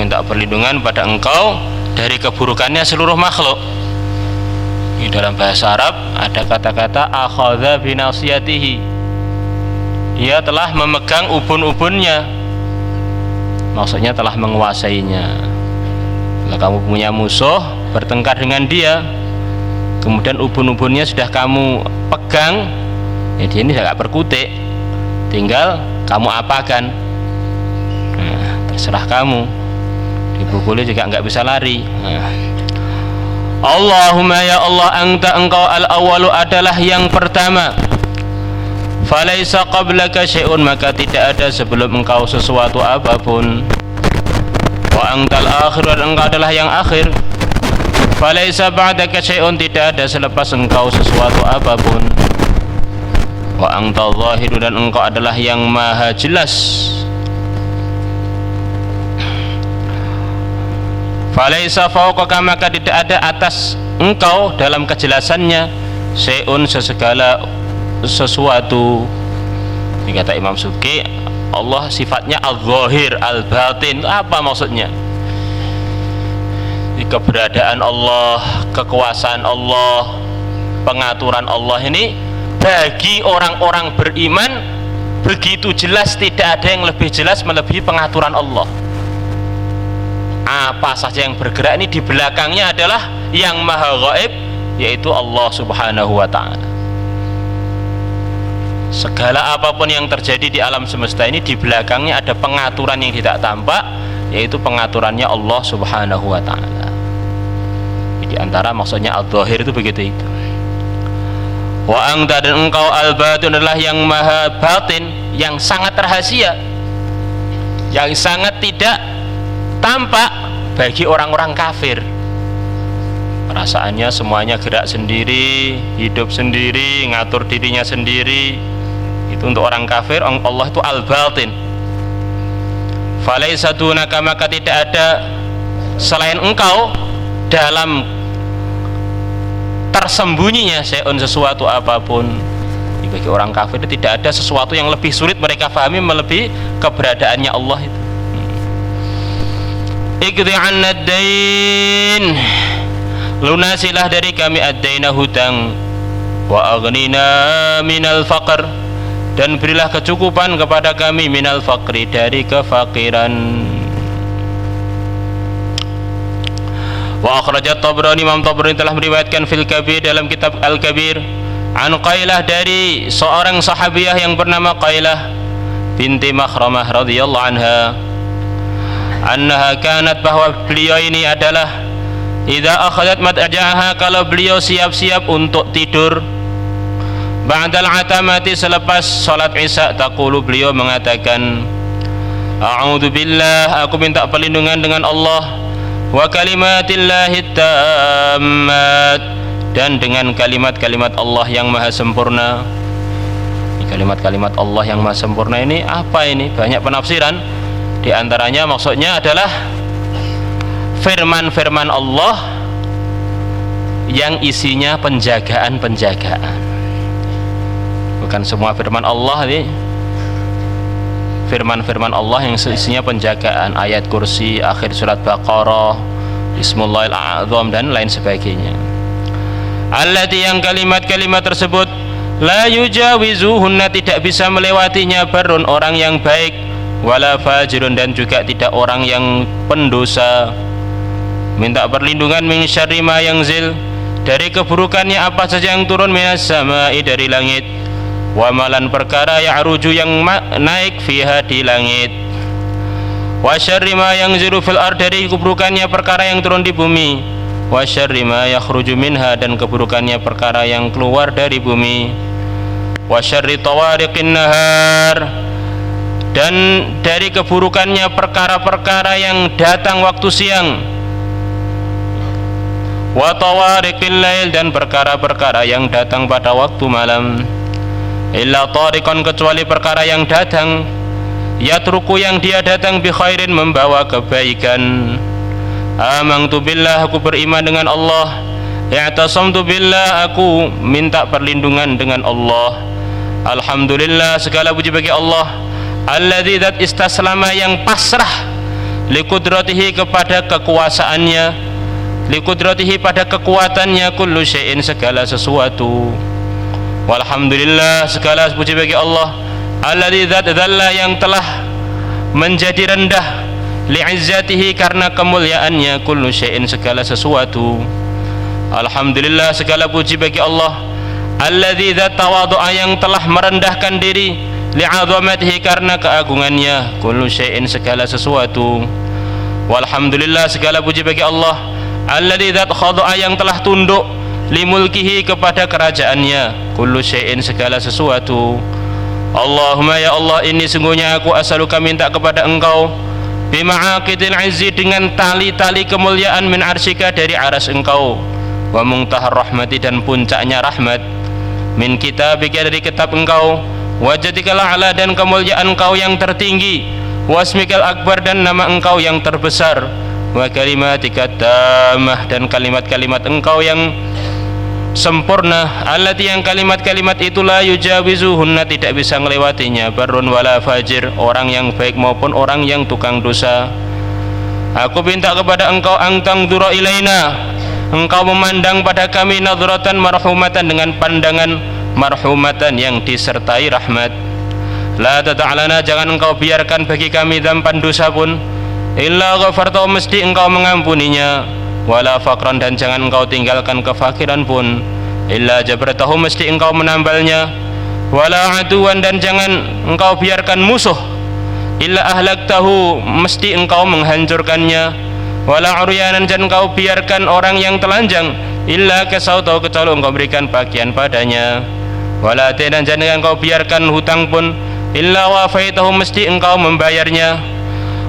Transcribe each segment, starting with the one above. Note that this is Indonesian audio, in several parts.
minta perlindungan pada engkau dari keburukannya seluruh makhluk. Di dalam bahasa Arab ada kata-kata akhadha binasiyatihi, dia telah memegang ubun-ubunnya, maksudnya telah menguasainya. Kalau kamu punya musuh, bertengkar dengan dia, kemudian ubun-ubunnya sudah kamu pegang, ya dia ini tidak berkutik, tinggal kamu apakan. Nah, terserah kamu, dipukuli juga nggak bisa lari. Allahumma ya Allah, anta engkau al-awwalu adalah yang pertama, falaisa qablaka syai'un, maka tidak ada sebelum engkau sesuatu apapun. Wa antal akhir, dan engkau adalah yang akhir, falaisa ba'daka syai'un, tidak ada selepas engkau sesuatu apapun. Wa antal zahir, dan engkau adalah yang maha jelas. Falaisa fawqaka, maka tidak ada atas engkau dalam kejelasannya syai'un, sesegala sesuatu. Ini kata Imam Subki, Allah sifatnya al-zahir, al-batin. Apa maksudnya? Di keberadaan Allah, kekuasaan Allah, pengaturan Allah ini bagi orang-orang beriman begitu jelas, tidak ada yang lebih jelas melebihi pengaturan Allah. Apa saja yang bergerak ini di belakangnya adalah yang maha gaib, yaitu Allah subhanahu wa ta'ala. Segala apapun yang terjadi di alam semesta ini di belakangnya ada pengaturan yang tidak tampak, yaitu pengaturannya Allah subhanahu wa ta'ala. Di antara maksudnya al-zahir itu begitu itu. Wa anta, dan engkau al-batin adalah yang maha batin, yang sangat rahasia, yang sangat tidak tampak bagi orang-orang kafir. Perasaannya semuanya gerak sendiri, hidup sendiri, ngatur dirinya sendiri. Itu untuk orang kafir. Allah itu al-batin. Falaisa dunaka, maka tidak ada selain engkau dalam tersembunyinya syai'un, sesuatu apapun. Bagi orang kafir itu tidak ada sesuatu yang lebih sulit mereka fahami melebihi keberadaannya Allah itu. Iqdi 'anna ad-dain, lunasilah dari kami ad-daina, hutang, wa aghnina minal faqr, dan berilah kecukupan kepada kami minal faqri, dari kefakiran. Wa akhrajat Tabrani, Imam Tabrani telah meriwayatkan fil Kabir, dalam kitab Al-Kabir, an Qailah, dari seorang sahabiyah yang bernama Qailah binti Makhramah radhiyallahu anha, annaha kanat, bahwa beliau ini adalah idza akhadhat mad'ajaha, kalau beliau siap-siap untuk tidur, ba'dal atamati, selepas salat isya, taqulu, beliau mengatakan, a'udzu billah, aku minta perlindungan dengan Allah, wa kalimatillahi tammat, dan dengan kalimat-kalimat Allah yang maha sempurna. Kalimat-kalimat Allah yang maha sempurna ini apa ini? Banyak penafsiran. Di antaranya maksudnya adalah firman-firman Allah yang isinya penjagaan-penjagaan. Bukan semua firman Allah ini, firman-firman Allah yang isinya penjagaan, ayat kursi, akhir surat Baqarah, Bismillahil A'zam, dan lain sebagainya. Allati, yang kalimat-kalimat tersebut, la yujawizuhunna, tidak bisa melewatinya, barun, orang yang baik, wala fajirun, dan juga tidak orang yang pendosa. Minta perlindungan min syarri ma yanzil, dari keburukannya apa saja yang turun, minas samai, dari langit, wa malan, perkara ya'ruju, yang naik, fiha, di langit, wa syarri ma yanzilu fil ard, dari keburukannya perkara yang turun di bumi, wa syarri ma yakhruju minha, dan keburukannya perkara yang keluar dari bumi, wa syarri tawariqin nahar, dan dari keburukannya perkara-perkara yang datang waktu siang, wa tawariqil lail, dan perkara-perkara yang datang pada waktu malam, illa tariqan, kecuali perkara yang datang, yatruku, yang dia datang, bi khairin, membawa kebaikan. Amantu billah, aku beriman dengan Allah, i'tasamtu billah, aku minta perlindungan dengan Allah. Alhamdulillah, segala puji bagi Allah, alladzi, zat istaslama, yang pasrah liqudratihi kepada kekuasaannya, liqudratihi pada kekuatannya, kullu syai'in segala sesuatu. Walhamdulillah, segala puji bagi Allah, alladzi dzalla yang telah menjadi rendah, li'izzatihi karena kemuliaannya, kullu syai'in segala sesuatu. Alhamdulillah, segala puji bagi Allah, alladzi tawadhu'a yang telah merendahkan diri, li'azamatihi karena keagungannya, kullu syai'in segala sesuatu. Walhamdulillah, segala puji bagi Allah, alladzi khadha'a yang telah tunduk, limulkihi kepada kerajaannya, kullu syai'in segala sesuatu. Allahumma ya Allah, ini sungguhnya aku as'aluka minta kepada Engkau, bima'aqidil izzi dengan tali-tali kemuliaan, min arsyika dari aras Engkau, wa muntahar rahmati dan puncaknya rahmat, min kitabika dari kitab Engkau, wajadikal a'la dan kemuliaan Engkau yang tertinggi, wasmikal akbar dan nama Engkau yang terbesar, wa kalimatika tammah dan kalimat-kalimat Engkau yang sempurna, allati yang kalimat-kalimat itulah yujawizuhunna tidak bisa melewatinya, barun wala fajir, orang yang baik maupun orang yang tukang dosa. Aku minta kepada Engkau, angtang dura ilaina, Engkau memandang pada kami, nadratan marhumatan dengan pandangan marhumatan yang disertai rahmat. La tata'lana, jangan Engkau biarkan bagi kami dzamban dosa pun, illa ghafartahu mesti Engkau mengampuninya, wala faqran dan jangan Engkau tinggalkan kefakiran pun, illa jabratahu mesti Engkau menambalnya, wala aduwan dan jangan Engkau biarkan musuh, illa ahlaktahu mesti Engkau menghancurkannya, wala uryanan dan Engkau biarkan orang yang telanjang, illa kasautahu kecuali Engkau berikan pakaian padanya, wala dan jangan Engkau biarkan hutang pun, illa wafaitahu mesti Engkau membayarnya,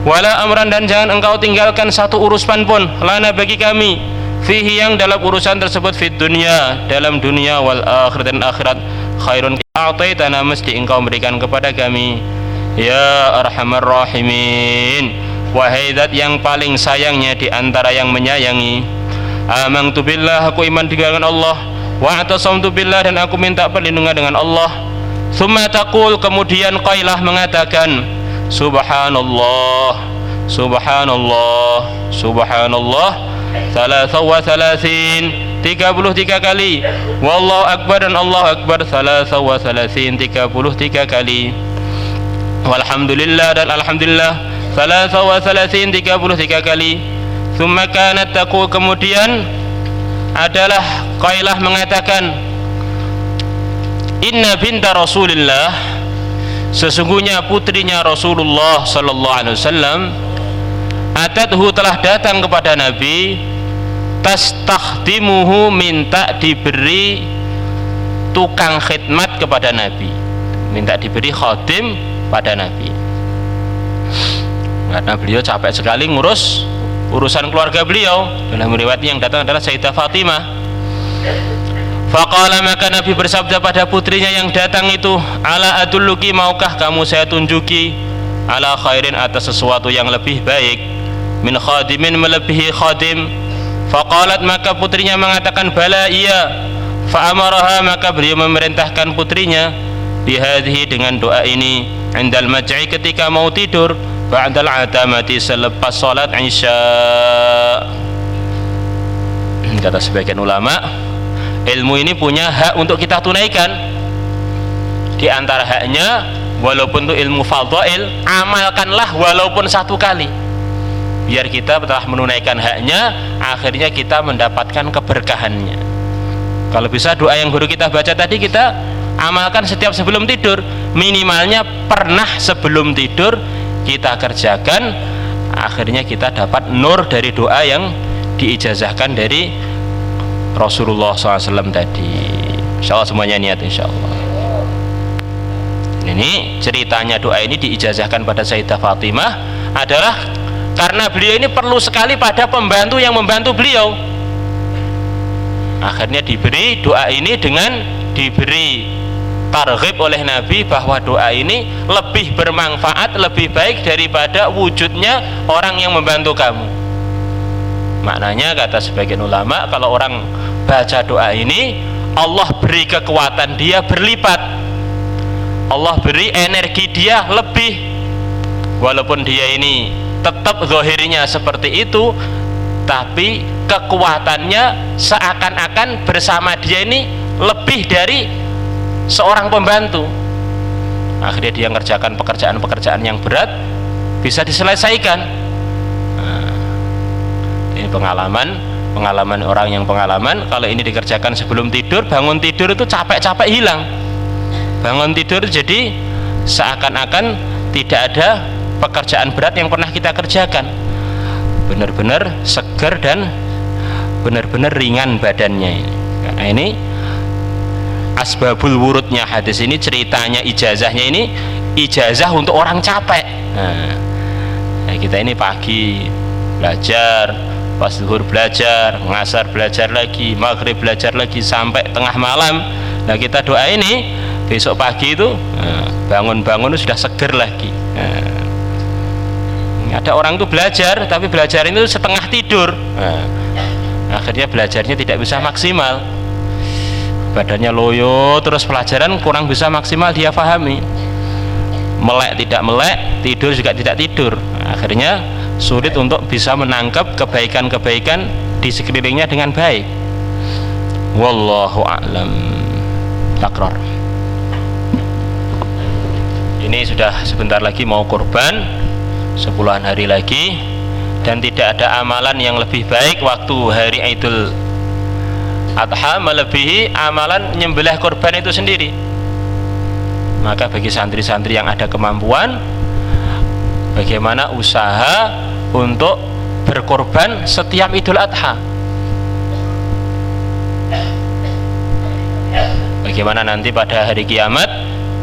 wala amran dan jangan Engkau tinggalkan satu urusan pun, lana bagi kami, fihi yang dalam urusan tersebut, fid dunya dalam dunia, wal akhirat dan akhirat, khairun a'taitana mesti Engkau berikan kepada kami, ya arhamar rahimin, wahai zat yang paling sayangnya di antara yang menyayangi. Amantu billah, aku iman dengan Allah, wa atasamtu billah dan aku minta perlindungan dengan Allah. Tsumma taqul, kemudian qailah mengatakan, subhanallah, subhanallah, subhanallah, 33 kali, wallahu akbar dan Allah akbar 33 kali, walhamdulillah dan alhamdulillah 33 kali. Tsumma kanat taqul, kemudian adalah qailah mengatakan, inna binta Rasulillah, sesungguhnya putrinya Rasulullah sallallahu alaihi wasallam, atadhu telah datang kepada Nabi, tastakhdimuhu minta diberi tukang khidmat kepada Nabi, minta diberi khadim pada Nabi, karena beliau capek sekali ngurus urusan keluarga beliau. Dalam riwayat yang datang adalah Sayyidah Fatimah. Faqala, maka Nabi bersabda pada putrinya yang datang itu, ala adulluki, maukah kamu saya tunjuki, ala khairin atas sesuatu yang lebih baik, min khadimin melebihi khadim. Faqalat, maka putrinya mengatakan, bala iya. Fa'amaraha, maka beliau memerintahkan putrinya, bihadhihi dengan doa ini, indal maj'i ketika mau tidur, ba'dal atamati selepas salat isya. Kata sebagian ulama, ilmu ini punya hak untuk kita tunaikan. Di antara haknya, walaupun itu ilmu fadhail, amalkanlah walaupun satu kali, biar kita telah menunaikan haknya, akhirnya kita mendapatkan keberkahannya. Kalau bisa doa yang guru kita baca tadi kita amalkan setiap sebelum tidur, minimalnya pernah sebelum tidur kita kerjakan, akhirnya kita dapat nur dari doa yang diijazahkan dari Rasulullah SAW tadi. Insyaallah semuanya niat insyaallah. Ini ceritanya doa ini diijazahkan pada Sayyidah Fatimah adalah karena beliau ini perlu sekali pada pembantu yang membantu beliau. Akhirnya diberi doa ini dengan diberi targhib oleh Nabi bahwa doa ini lebih bermanfaat, lebih baik daripada wujudnya orang yang membantu kamu. Maknanya kata sebagian ulama, kalau orang baca doa ini, Allah beri kekuatan dia berlipat, Allah beri energi dia lebih, walaupun dia ini tetap zahirnya seperti itu, tapi kekuatannya seakan-akan bersama dia ini lebih dari seorang pembantu. Akhirnya dia mengerjakan pekerjaan-pekerjaan yang berat bisa diselesaikan. Nah, ini pengalaman orang yang pengalaman. Kalau ini dikerjakan sebelum tidur, bangun tidur itu capek-capek hilang. Bangun tidur jadi seakan-akan tidak ada pekerjaan berat yang pernah kita kerjakan. Benar-benar segar dan benar-benar ringan badannya ini. Karena ini asbabul wurudnya hadis ini, ceritanya ijazahnya ini ijazah untuk orang capek. Nah, kita ini pagi belajar, pas zuhur belajar, ngasar belajar lagi, maghrib belajar lagi sampai tengah malam. Nah, kita doa ini besok pagi itu bangun-bangun sudah seger lagi. Ada orang itu belajar, tapi belajar itu setengah tidur. Akhirnya belajarnya tidak bisa maksimal, badannya loyo, terus pelajaran kurang bisa maksimal dia pahami. Melek tidak melek, tidur juga tidak tidur. Akhirnya sulit untuk bisa menangkap kebaikan-kebaikan di sekelilingnya dengan baik. Wallahu a'lam. Takror. Ini sudah sebentar lagi mau kurban, 10-an hari lagi, dan tidak ada amalan yang lebih baik waktu hari Idul Adha melebihi amalan nyembelih kurban itu sendiri. Maka bagi santri-santri yang ada kemampuan, bagaimana usaha untuk berkorban setiap Idul Adha. Bagaimana nanti pada hari kiamat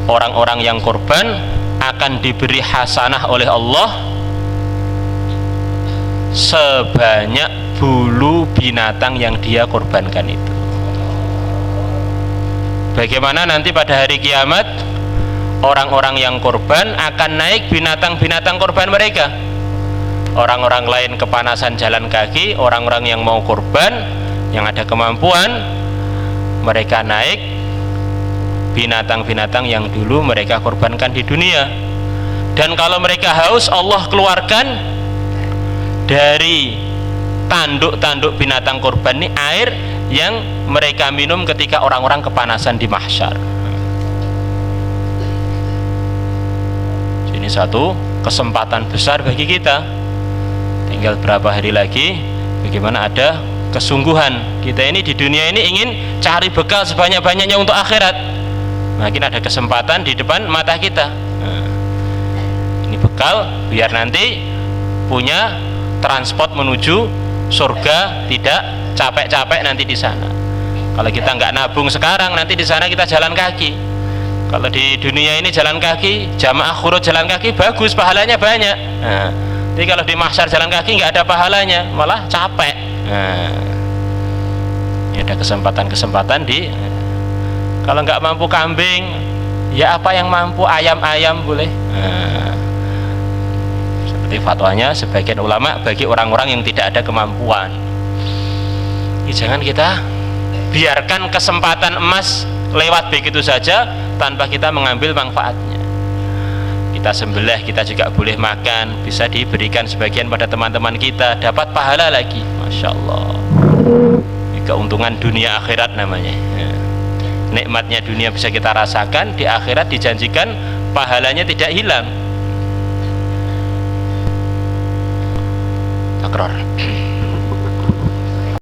orang-orang yang korban akan diberi hasanah oleh Allah sebanyak bulu binatang yang dia korbankan itu. Bagaimana nanti pada hari kiamat orang-orang yang korban akan naik binatang-binatang korban mereka. Orang-orang lain kepanasan jalan kaki, orang-orang yang mau korban, yang ada kemampuan, mereka naik binatang-binatang yang dulu mereka korbankan di dunia. Dan kalau mereka haus, Allah keluarkan dari tanduk-tanduk binatang korban ini air yang mereka minum ketika orang-orang kepanasan di mahsyar. Ini satu kesempatan besar bagi kita. Tinggal berapa hari lagi, bagaimana ada kesungguhan kita ini di dunia ini ingin cari bekal sebanyak-banyaknya untuk akhirat. Makin ada kesempatan di depan mata kita. Ini bekal biar nanti punya transport menuju surga, tidak capek-capek nanti di sana. Kalau kita nggak nabung sekarang, nanti di sana kita jalan kaki. Kalau di dunia ini jalan kaki, jamaah khurud jalan kaki bagus, pahalanya banyak. Jadi kalau di mahsyar jalan kaki nggak ada pahalanya, malah capek. Ini ada kesempatan-kesempatan di. Kalau nggak mampu kambing, ya apa yang mampu, ayam-ayam boleh. Seperti fatwanya sebagian ulama bagi orang-orang yang tidak ada kemampuan. Jangan kita biarkan kesempatan emas lewat begitu saja tanpa kita mengambil manfaatnya. Kita sembelih, kita juga boleh makan, bisa diberikan sebagian pada teman-teman kita, dapat pahala lagi. Masya Allah. Ini keuntungan dunia akhirat namanya. Nikmatnya dunia bisa kita rasakan, di akhirat dijanjikan pahalanya tidak hilang. Takrar.